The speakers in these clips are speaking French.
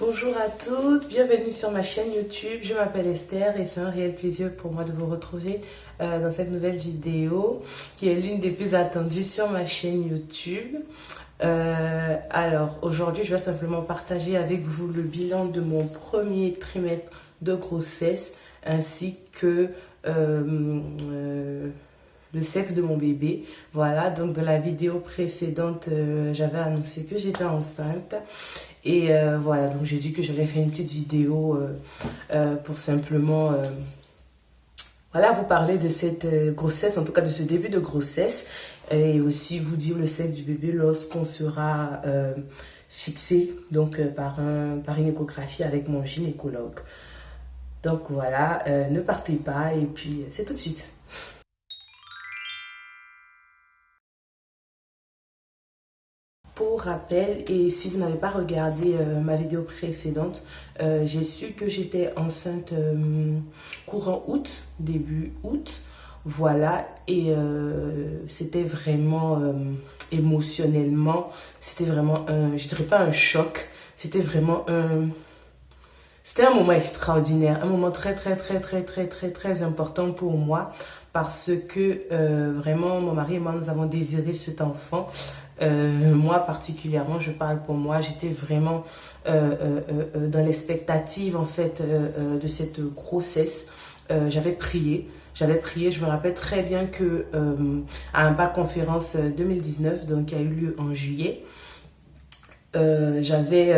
Bonjour à toutes, bienvenue sur ma chaîne YouTube. Je m'appelle Esther et c'est un réel plaisir pour moi de vous retrouver dans cette nouvelle vidéo qui est l'une des plus attendues sur ma chaîne YouTube. Alors aujourd'hui, je vais simplement partager avec vous le bilan de mon premier trimestre de grossesse ainsi que le sexe de mon bébé. Voilà, donc dans la vidéo précédente, j'avais annoncé que j'étais enceinte. Et voilà, donc j'ai dit que j'allais faire une petite vidéo pour simplement voilà, vous parler de cette grossesse, en tout cas de ce début de grossesse, et aussi vous dire le sexe du bébé lorsqu'on sera fixé donc, par une échographie avec mon gynécologue. Donc voilà, ne partez pas et puis c'est tout de suite. Pour rappel, et si vous n'avez pas regardé ma vidéo précédente, j'ai su que j'étais enceinte courant août, début août, voilà, et c'était vraiment émotionnellement, c'était vraiment je dirais pas un choc, c'était vraiment c'était un moment extraordinaire, un moment très important pour moi parce que vraiment mon mari et moi nous avons désiré cet enfant. Moi particulièrement, je parle pour moi, j'étais vraiment dans l'expectative en fait de cette grossesse. J'avais prié, je me rappelle très bien que à un bac conférence 2019, donc qui a eu lieu en juillet, j'avais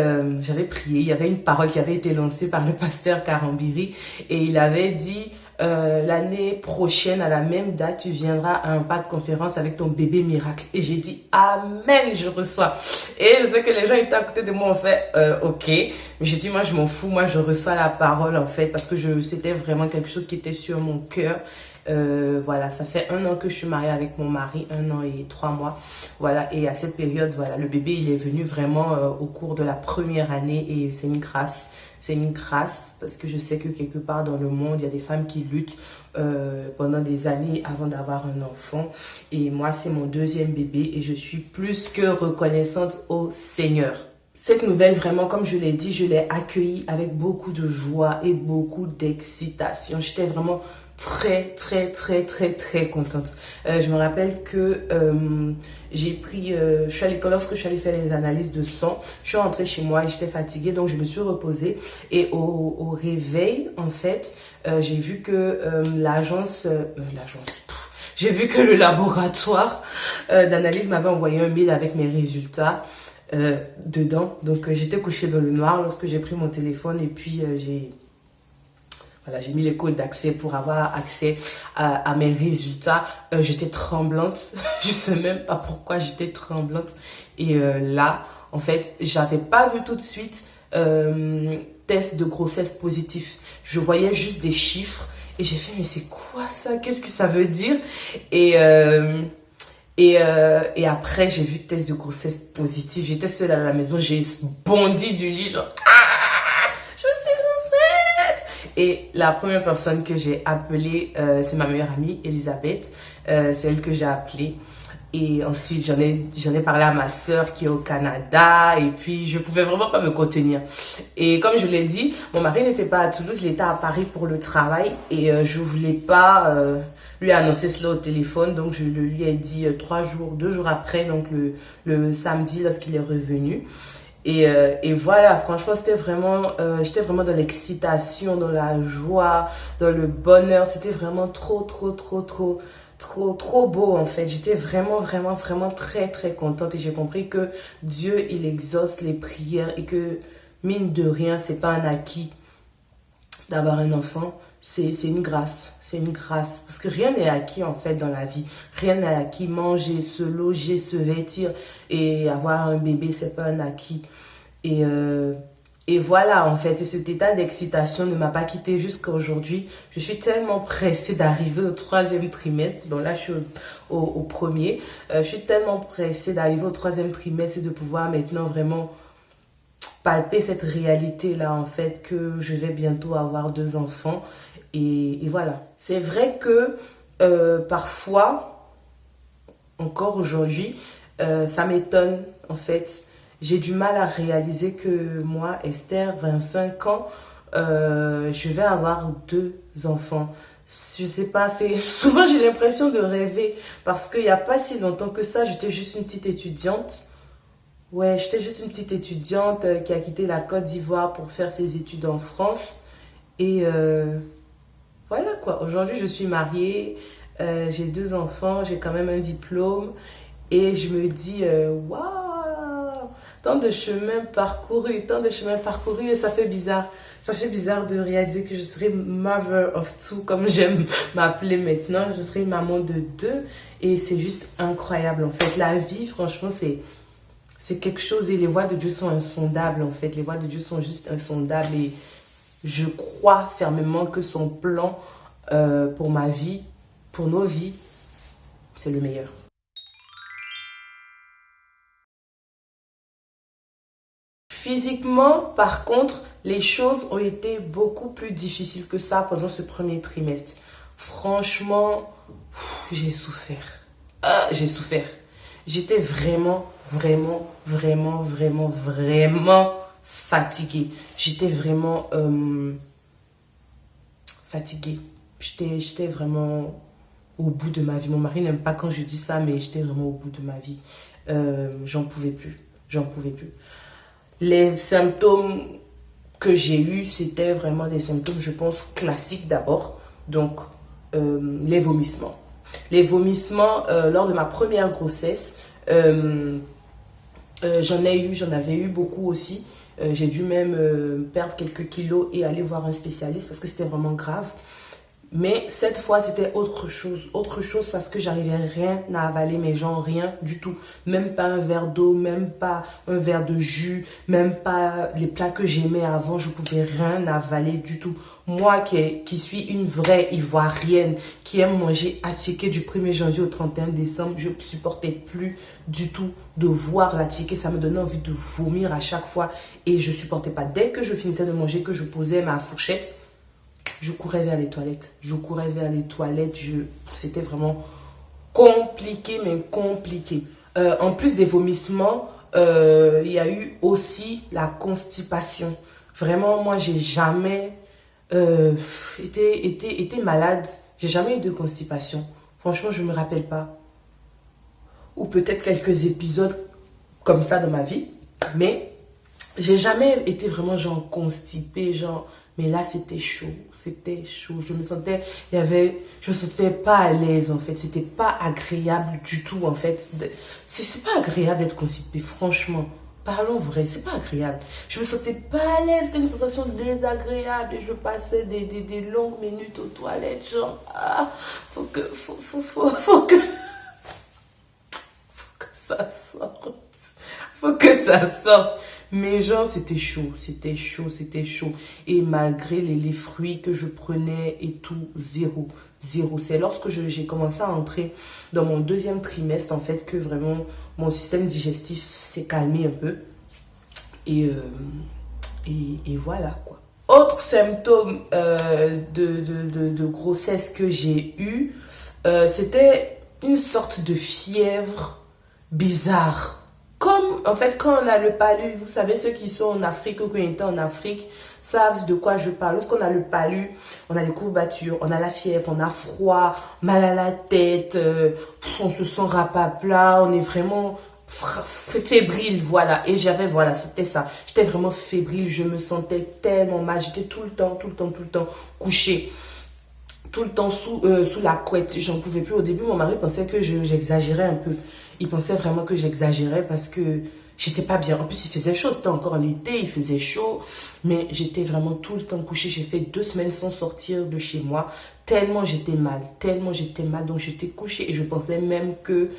prié, il y avait une parole qui avait été lancée par le pasteur Karambiri et il avait dit l'année prochaine à la même date tu viendras à un pas de conférence avec ton bébé miracle, et j'ai dit amen, je reçois. Et je sais que les gens étaient à côté de moi en fait ok, mais j'ai dit moi je m'en fous, moi je reçois la parole en fait parce que c'était vraiment quelque chose qui était sur mon cœur. Voilà, ça fait 1 an que je suis mariée avec mon mari, 1 an et 3 mois. Voilà, et à cette période, voilà, le bébé, il est venu vraiment au cours de la première année et c'est une grâce. C'est une grâce parce que je sais que quelque part dans le monde, il y a des femmes qui luttent pendant des années avant d'avoir un enfant. Et moi, c'est mon 2e bébé et je suis plus que reconnaissante au Seigneur. Cette nouvelle, vraiment, comme je l'ai dit, je l'ai accueillie avec beaucoup de joie et beaucoup d'excitation. J'étais vraiment très contente. Je me rappelle que j'ai pris, je suis allée, lorsque je suis allée faire les analyses de sang, je suis rentrée chez moi et j'étais fatiguée, donc je me suis reposée. Et au réveil, en fait, j'ai vu que j'ai vu que le laboratoire d'analyse m'avait envoyé un mail avec mes résultats dedans. Donc j'étais couchée dans le noir lorsque j'ai pris mon téléphone et puis j'ai mis les codes d'accès pour avoir accès à mes résultats. J'étais tremblante. Je sais même pas pourquoi j'étais tremblante. Et là, en fait, j'avais pas vu tout de suite test de grossesse positif. Je voyais juste des chiffres et j'ai fait mais c'est quoi ça? Qu'est-ce que ça veut dire? Et après, j'ai vu test de grossesse positif. J'étais seule à la maison. J'ai bondi du lit, genre, je suis enceinte! Et la première personne que j'ai appelée, c'est ma meilleure amie, Elisabeth. C'est elle que j'ai appelée. Et ensuite, j'en ai parlé à ma sœur qui est au Canada. Et puis, je pouvais vraiment pas me contenir. Et comme je l'ai dit, mon mari n'était pas à Toulouse, il était à Paris pour le travail. Et je voulais pas lui annoncer cela au téléphone. Donc, je le lui ai dit 2 jours après, donc le samedi lorsqu'il est revenu. Et voilà, franchement, j'étais vraiment dans l'excitation, dans la joie, dans le bonheur. C'était vraiment trop beau en fait. J'étais vraiment très contente et j'ai compris que Dieu, il exauce les prières et que mine de rien, c'est pas un acquis d'avoir un enfant. C'est une grâce, parce que rien n'est acquis en fait dans la vie. Rien n'est acquis. Manger, se loger, se vêtir et avoir un bébé, c'est pas un acquis. Et voilà en fait, et cet état d'excitation ne m'a pas quitté jusqu'à aujourd'hui. Je suis tellement pressée d'arriver au 3e trimestre. Donc là, je suis au premier. Je suis tellement pressée d'arriver au 3e trimestre et de pouvoir maintenant vraiment palper cette réalité-là en fait, que je vais bientôt avoir 2 enfants. Et voilà. C'est vrai que parfois, encore aujourd'hui, ça m'étonne en fait. j'ai du mal à réaliser que moi, Esther, 25 ans, je vais avoir 2 enfants. Je sais pas, c'est souvent j'ai l'impression de rêver parce qu'il n'y a pas si longtemps que ça, j'étais juste une petite étudiante. Ouais, j'étais juste une petite étudiante qui a quitté la Côte d'Ivoire pour faire ses études en France. Et voilà quoi, aujourd'hui je suis mariée, j'ai 2 enfants, j'ai quand même un diplôme et je me dis, waouh, tant de chemin parcouru et ça fait bizarre. Ça fait bizarre de réaliser que je serai mother of two, comme j'aime m'appeler maintenant. Je serai maman de 2 et c'est juste incroyable en fait. La vie, franchement, c'est quelque chose et les voies de Dieu sont insondables en fait. Les voies de Dieu sont juste insondables et je crois fermement que son plan pour ma vie, pour nos vies, c'est le meilleur. Physiquement, par contre, les choses ont été beaucoup plus difficiles que ça pendant ce premier trimestre. Franchement, j'ai souffert. J'ai souffert. J'étais vraiment, vraiment, vraiment, vraiment, vraiment fatiguée. J'étais vraiment fatiguée. J'étais vraiment au bout de ma vie. Mon mari n'aime pas quand je dis ça, mais j'étais vraiment au bout de ma vie. J'en pouvais plus. J'en pouvais plus. Les symptômes que j'ai eus, c'était vraiment des symptômes, je pense, classiques d'abord. Donc, les vomissements. Les vomissements, lors de ma première grossesse, j'en avais eu beaucoup aussi. J'ai dû même perdre quelques kilos et aller voir un spécialiste parce que c'était vraiment grave. Mais cette fois, c'était autre chose parce que j'arrivais rien à avaler, mes gens, rien du tout. Même pas un verre d'eau, même pas un verre de jus, même pas les plats que j'aimais avant, je pouvais rien avaler du tout. Moi qui suis une vraie ivoirienne, qui aime manger attiqué du 1er janvier au 31 décembre, je ne supportais plus du tout de voir l'attiqué. Ça me donnait envie de vomir à chaque fois et je supportais pas. Dès que je finissais de manger, que je posais ma fourchette, je courais vers les toilettes. C'était vraiment compliqué, mais compliqué. En plus des vomissements, il y a eu aussi la constipation. Vraiment, moi, j'ai jamais été malade. J'ai jamais eu de constipation. Franchement, je ne me rappelle pas. Ou peut-être quelques épisodes comme ça dans ma vie. Mais j'ai jamais été vraiment genre constipée, genre... Mais là, c'était chaud. Je me sentais pas à l'aise, en fait. C'était pas agréable du tout, en fait. C'est pas agréable d'être constipé, franchement. Parlons vrai, c'est pas agréable. Je me sentais pas à l'aise, c'était une sensation désagréable. Et je passais des longues minutes aux toilettes, genre, faut que ça sorte. Faut que ça sorte. Mais genre, c'était chaud. Et malgré les fruits que je prenais et tout, zéro. C'est lorsque j'ai commencé à entrer dans mon 2e trimestre, en fait, que vraiment mon système digestif s'est calmé un peu. Et voilà, quoi. Autre symptôme de grossesse que j'ai eu, c'était une sorte de fièvre bizarre. Comme, en fait, quand on a le palu, vous savez, ceux qui sont en Afrique ou qui ont été en Afrique savent de quoi je parle. Lorsqu'on a le palu, on a des courbatures, on a la fièvre, on a froid, mal à la tête, on se sent rapapla, on est vraiment fébrile, voilà. Et c'était ça. J'étais vraiment fébrile, je me sentais tellement mal, j'étais tout le temps couchée. Tout le temps sous la couette. J'en pouvais plus. Au début, mon mari pensait que j'exagérais un peu. Il pensait vraiment que j'exagérais parce que j'étais pas bien. En plus, il faisait chaud. C'était encore l'été, il faisait chaud. Mais j'étais vraiment tout le temps couchée. J'ai fait 2 semaines sans sortir de chez moi. Tellement j'étais mal. Donc, j'étais couchée et je pensais même que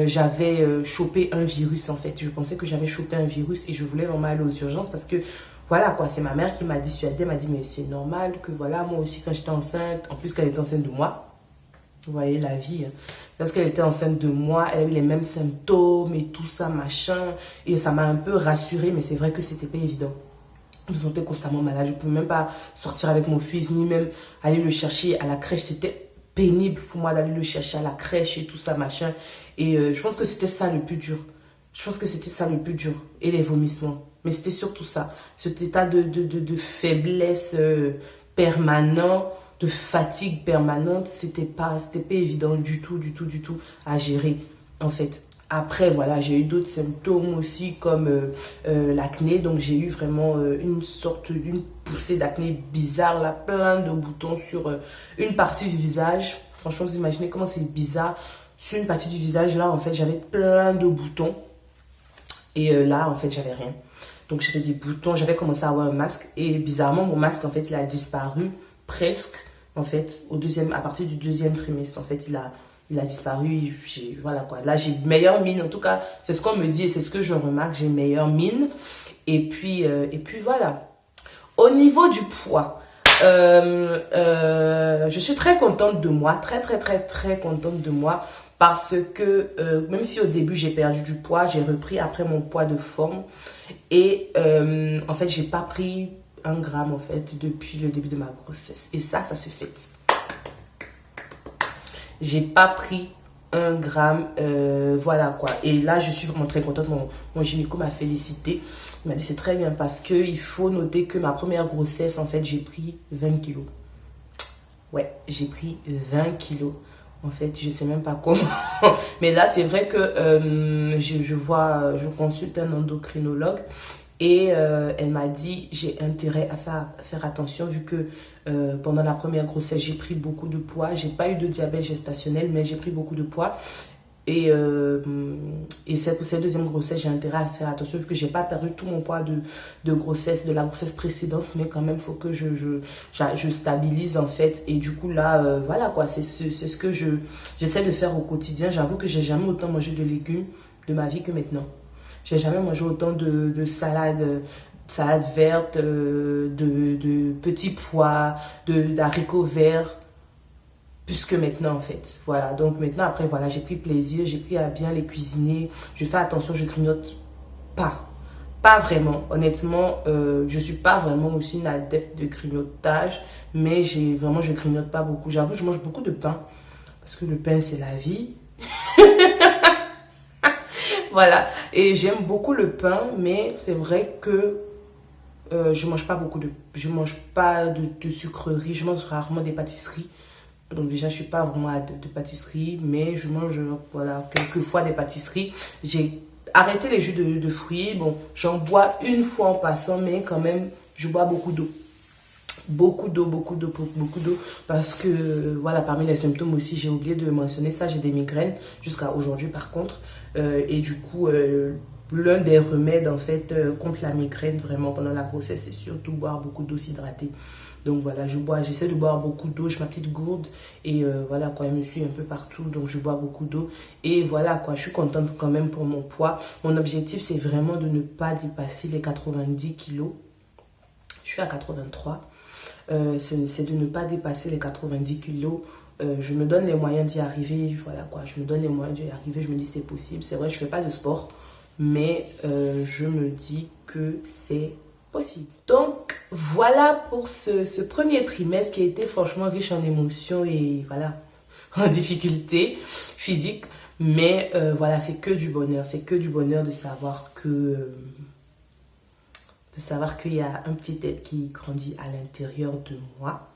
j'avais chopé un virus, en fait. Je pensais que j'avais chopé un virus et je voulais vraiment aller aux urgences parce que voilà quoi, c'est ma mère qui m'a dissuadée, elle m'a dit mais c'est normal que voilà, moi aussi quand j'étais enceinte, en plus qu'elle était enceinte de moi, vous voyez la vie, hein. Parce qu'elle était enceinte de moi, elle a eu les mêmes symptômes et tout ça, machin, et ça m'a un peu rassurée, mais c'est vrai que c'était pas évident. Je me sentais constamment malade, je pouvais même pas sortir avec mon fils, ni même aller le chercher à la crèche, c'était pénible pour moi d'aller le chercher à la crèche et tout ça, machin, et je pense que c'était ça le plus dur. Je pense que c'était ça le plus dur. Et les vomissements. Mais c'était surtout ça. Cet état de faiblesse permanent, de fatigue permanente, c'était pas évident du tout à gérer, en fait. Après, voilà, j'ai eu d'autres symptômes aussi comme l'acné. Donc, j'ai eu vraiment une poussée d'acné bizarre, là, plein de boutons sur une partie du visage. Franchement, vous imaginez comment c'est bizarre. Sur une partie du visage, là, en fait, j'avais plein de boutons. Et là, en fait, j'avais rien. Donc, j'avais des boutons. J'avais commencé à avoir un masque. Et bizarrement, mon masque, en fait, il a disparu presque, en fait, à partir du deuxième trimestre. En fait, il a disparu. Voilà quoi. Là, j'ai meilleure mine. En tout cas, c'est ce qu'on me dit et c'est ce que je remarque. J'ai meilleure mine. Et puis voilà. Au niveau du poids, je suis très contente de moi. Très contente de moi. Parce que même si au début j'ai perdu du poids, j'ai repris après mon poids de forme. Et en fait, j'ai pas pris 1 gramme en fait depuis le début de ma grossesse. Et ça se fête. J'ai pas pris 1 gramme, voilà quoi. Et là, je suis vraiment très contente. Mon gynéco m'a félicité. Il m'a dit c'est très bien parce que il faut noter que ma première grossesse, en fait, j'ai pris 20 kilos. Ouais, j'ai pris 20 kilos. En fait, je sais même pas comment. Mais là, c'est vrai que je consulte un endocrinologue et elle m'a dit j'ai intérêt à faire attention vu que pendant la première grossesse, j'ai pris beaucoup de poids. J'ai pas eu de diabète gestationnel, mais j'ai pris beaucoup de poids. Et pour cette deuxième grossesse, j'ai intérêt à faire attention vu que j'ai pas perdu tout mon poids de grossesse, de la grossesse précédente, mais quand même, il faut que je stabilise en fait. Et du coup, là, voilà quoi, c'est ce que j'essaie de faire au quotidien. J'avoue que j'ai jamais autant mangé de légumes de ma vie que maintenant. J'ai jamais mangé autant de salade verte, de petits pois, d'haricots verts. Plus que maintenant en fait, voilà, donc maintenant après voilà, j'ai pris plaisir, j'ai pris à bien les cuisiner, je fais attention, je grignote pas vraiment, honnêtement, je suis pas vraiment aussi une adepte de grignotage, mais je grignote pas beaucoup, j'avoue je mange beaucoup de pain, parce que le pain c'est la vie, voilà, et j'aime beaucoup le pain, mais c'est vrai que je mange pas de sucreries, je mange rarement des pâtisseries. Donc déjà, je suis pas vraiment adepte de pâtisserie, mais je mange voilà, quelques fois des pâtisseries. J'ai arrêté les jus de fruits. Bon, j'en bois une fois en passant, mais quand même, je bois beaucoup d'eau. Beaucoup d'eau. Parce que, voilà, parmi les symptômes aussi, j'ai oublié de mentionner ça, j'ai des migraines, jusqu'à aujourd'hui par contre. Et du coup, l'un des remèdes en fait contre la migraine vraiment pendant la grossesse, c'est surtout boire beaucoup d'eau, s'hydrater. Donc voilà, j'essaie de boire beaucoup d'eau, je ma petite gourde et voilà quoi, elle me suit un peu partout, donc je bois beaucoup d'eau. Et voilà quoi, je suis contente quand même pour mon poids. Mon objectif, c'est vraiment de ne pas dépasser les 90 kilos. Je suis à 83. C'est de ne pas dépasser les 90 kilos. Je me donne les moyens d'y arriver, voilà quoi, je me donne les moyens d'y arriver, je me dis c'est possible. C'est vrai, je fais pas de sport, mais je me dis que c'est possible. Donc voilà pour ce premier trimestre qui a été franchement riche en émotions et voilà, en difficultés physiques. Mais voilà, c'est que du bonheur. C'est que du bonheur de savoir qu'il y a un petit être qui grandit à l'intérieur de moi.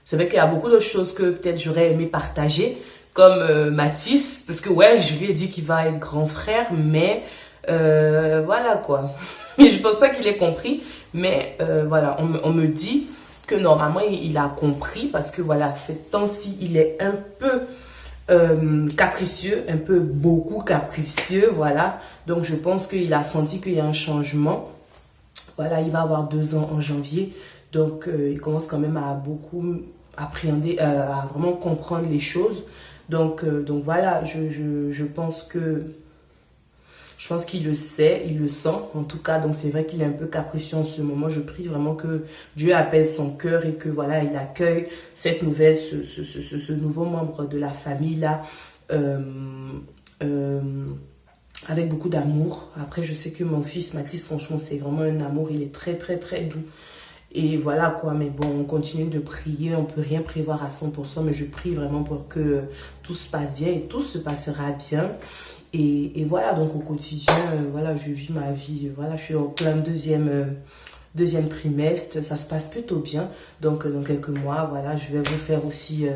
C'est vrai qu'il y a beaucoup d'autres choses que peut-être j'aurais aimé partager, comme Mathis, parce que ouais, je lui ai dit qu'il va être grand frère, mais voilà quoi. Je pense pas qu'il ait compris, mais voilà, on me dit que normalement il a compris parce que voilà, ces temps-ci il est un peu capricieux, un peu beaucoup capricieux, voilà. Donc je pense qu'il a senti qu'il y a un changement. Voilà, il va avoir 2 ans en janvier, donc il commence quand même à beaucoup appréhender, à vraiment comprendre les choses. Donc voilà, je pense qu'il le sait, il le sent en tout cas. Donc c'est vrai qu'il est un peu capricieux en ce moment. Je prie vraiment que Dieu apaise son cœur et que voilà, il accueille cette nouvelle, ce nouveau membre de la famille là avec beaucoup d'amour. Après je sais que mon fils Mathis, franchement c'est vraiment un amour, il est très doux. Et voilà quoi, mais bon, on continue de prier, on peut rien prévoir à 100%, mais je prie vraiment pour que tout se passe bien et tout se passera bien. Et voilà, donc au quotidien, voilà, je vis ma vie, voilà, je suis en plein deuxième trimestre, ça se passe plutôt bien. Donc dans quelques mois, voilà, je vais vous faire aussi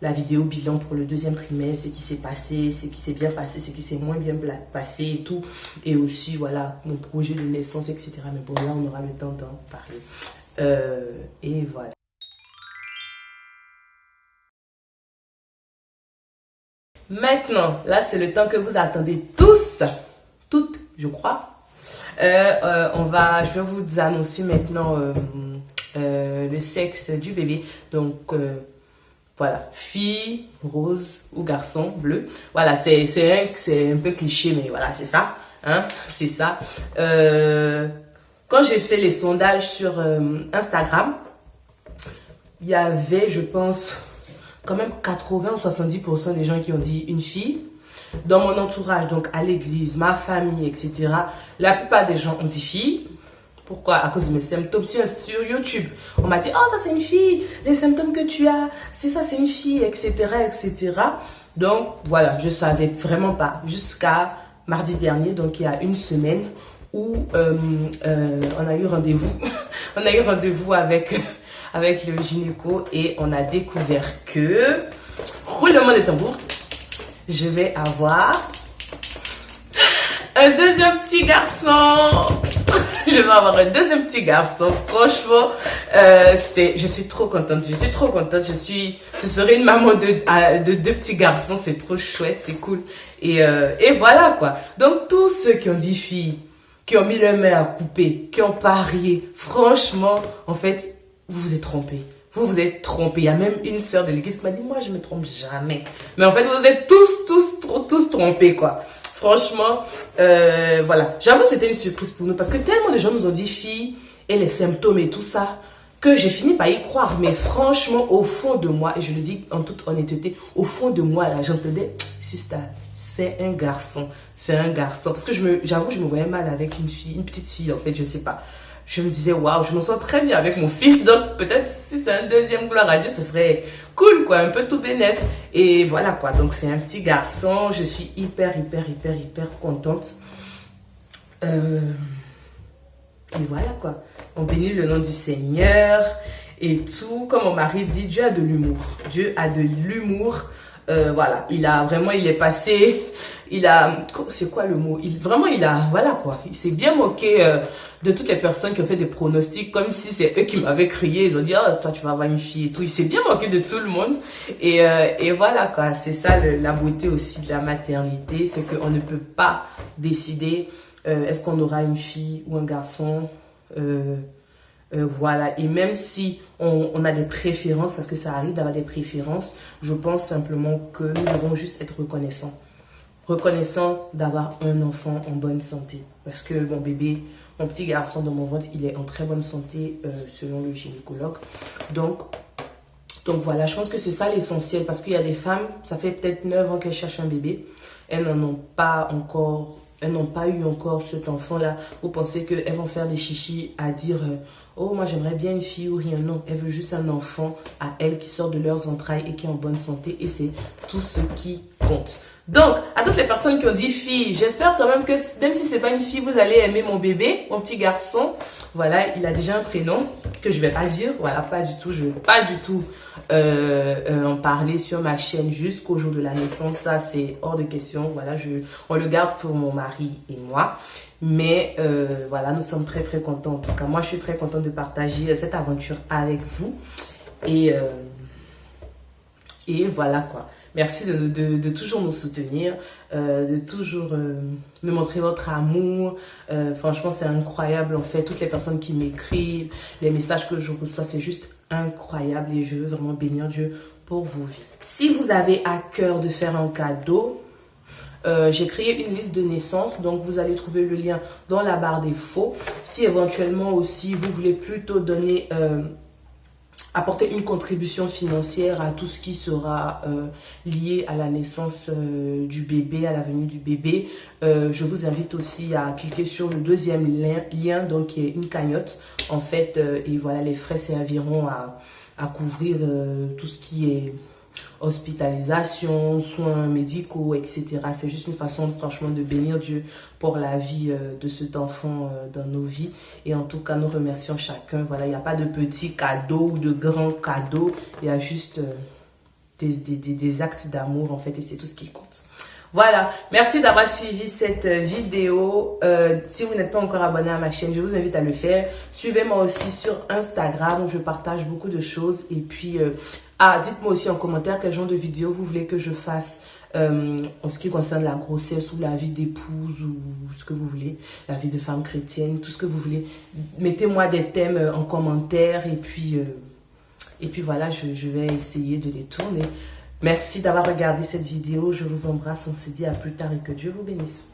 la vidéo bilan pour le deuxième trimestre, ce qui s'est passé, ce qui s'est bien passé, ce qui s'est moins bien passé et tout. Et aussi, voilà, mon projet de naissance, etc. Mais bon, là, on aura le temps d'en parler. Et voilà. Maintenant, là, c'est le temps que vous attendez tous, toutes, je crois. Je vais vous annoncer maintenant le sexe du bébé. Donc, voilà, fille, rose ou garçon, bleu. Voilà, c'est un peu cliché, mais voilà, c'est ça. Hein, c'est ça. Quand j'ai fait les sondages sur Instagram, il y avait, je pense, quand même 80 ou 70% des gens qui ont dit une fille. Dans mon entourage, donc à l'église, ma famille, etc., la plupart des gens ont dit fille. Pourquoi? À cause de mes symptômes sur YouTube. On m'a dit, oh, ça c'est une fille, les symptômes que tu as, c'est ça, c'est une fille, etc., etc. Donc, voilà, je ne savais vraiment pas. Jusqu'à mardi dernier, donc il y a une semaine, où on a eu rendez-vous. On a eu rendez-vous avec le gynéco et on a découvert que, roulement de tambour, je vais avoir un deuxième petit garçon. Je vais avoir un deuxième petit garçon. Franchement, je suis trop contente. Je suis trop contente. Je serai une maman de deux petits garçons. C'est trop chouette, c'est cool. Et voilà quoi. Donc tous ceux qui ont dit filles, qui ont mis leur main à couper, qui ont parié, franchement, en fait, vous vous êtes trompés. Vous vous êtes trompés. Il y a même une sœur de l'église qui m'a dit, moi je me trompe jamais. Mais en fait, vous êtes tous trompés quoi. Franchement, voilà. J'avoue, c'était une surprise pour nous parce que tellement de gens nous ont dit filles et les symptômes et tout ça que j'ai fini par y croire. Mais franchement, au fond de moi, et je le dis en toute honnêteté, au fond de moi, là, j'entendais, sister, c'est un garçon. C'est un garçon. Parce que j'avoue, je me voyais mal avec une fille, une petite fille, en fait, je sais pas. Je me disais, waouh, je me sens très bien avec mon fils. Donc, peut-être si c'est un deuxième, gloire à Dieu, ce serait cool, quoi. Un peu tout bénef. Et voilà, quoi. Donc, c'est un petit garçon. Je suis hyper contente. Et voilà, quoi. On bénit le nom du Seigneur et tout. Comme mon mari dit, Dieu a de l'humour. Dieu a de l'humour. Voilà. Il est passé... c'est quoi le mot? Voilà quoi. Il s'est bien moqué de toutes les personnes qui ont fait des pronostics, comme si c'est eux qui m'avaient crié. Ils ont dit, oh, toi, tu vas avoir une fille et tout. Il s'est bien moqué de tout le monde. Et voilà quoi. C'est ça la beauté aussi de la maternité. C'est qu'on ne peut pas décider est-ce qu'on aura une fille ou un garçon. Voilà. Et même si on a des préférences, parce que ça arrive d'avoir des préférences, je pense simplement que nous devons juste être reconnaissants. Reconnaissant d'avoir un enfant en bonne santé. Parce que mon bébé, mon petit garçon dans mon ventre, il est en très bonne santé selon le gynécologue. Donc voilà, je pense que c'est ça l'essentiel. Parce qu'il y a des femmes, ça fait peut-être 9 ans qu'elles cherchent un bébé. Elles n'ont pas eu encore cet enfant-là. Vous pensez qu'elles vont faire des chichis à dire oh, moi j'aimerais bien une fille ou rien. Non, elles veulent juste un enfant à elles qui sort de leurs entrailles et qui est en bonne santé. Et c'est tout ce qui compte. Donc, à toutes les personnes qui ont dit fille, j'espère quand même que même si c'est pas une fille, vous allez aimer mon bébé, mon petit garçon. Voilà, il a déjà un prénom que je vais pas dire. Voilà, pas du tout. Je vais pas du tout en parler sur ma chaîne jusqu'au jour de la naissance. Ça, c'est hors de question. Voilà, on le garde pour mon mari et moi. Mais voilà, nous sommes très contents. En tout cas, moi, je suis très contente de partager cette aventure avec vous. Et voilà quoi. Merci de toujours nous soutenir, de toujours me montrer votre amour. Franchement, c'est incroyable en fait. Toutes les personnes qui m'écrivent, les messages que je reçois, c'est juste incroyable. Et je veux vraiment bénir Dieu pour vos vies. Si vous avez à cœur de faire un cadeau, j'ai créé une liste de naissance, donc vous allez trouver le lien dans la barre d'infos. Si éventuellement aussi vous voulez plutôt donner apporter une contribution financière à tout ce qui sera lié à la naissance du bébé, à la venue du bébé. Je vous invite aussi à cliquer sur le deuxième lien, donc qui est une cagnotte en fait, et voilà, les frais serviront à couvrir tout ce qui est hospitalisation, soins médicaux, etc. C'est juste une façon, franchement, de bénir Dieu pour la vie de cet enfant dans nos vies. Et en tout cas, nous remercions chacun. Voilà, il n'y a pas de petits cadeaux ou de grands cadeaux. Il y a juste des actes d'amour, en fait, et c'est tout ce qui compte. Voilà, merci d'avoir suivi cette vidéo. Si vous n'êtes pas encore abonné à ma chaîne, je vous invite à le faire. Suivez-moi aussi sur Instagram où je partage beaucoup de choses. Et puis, dites-moi aussi en commentaire quel genre de vidéo vous voulez que je fasse en ce qui concerne la grossesse ou la vie d'épouse ou ce que vous voulez, la vie de femme chrétienne, tout ce que vous voulez. Mettez-moi des thèmes en commentaire et puis voilà, je vais essayer de les tourner. Merci d'avoir regardé cette vidéo. Je vous embrasse. On se dit à plus tard et que Dieu vous bénisse.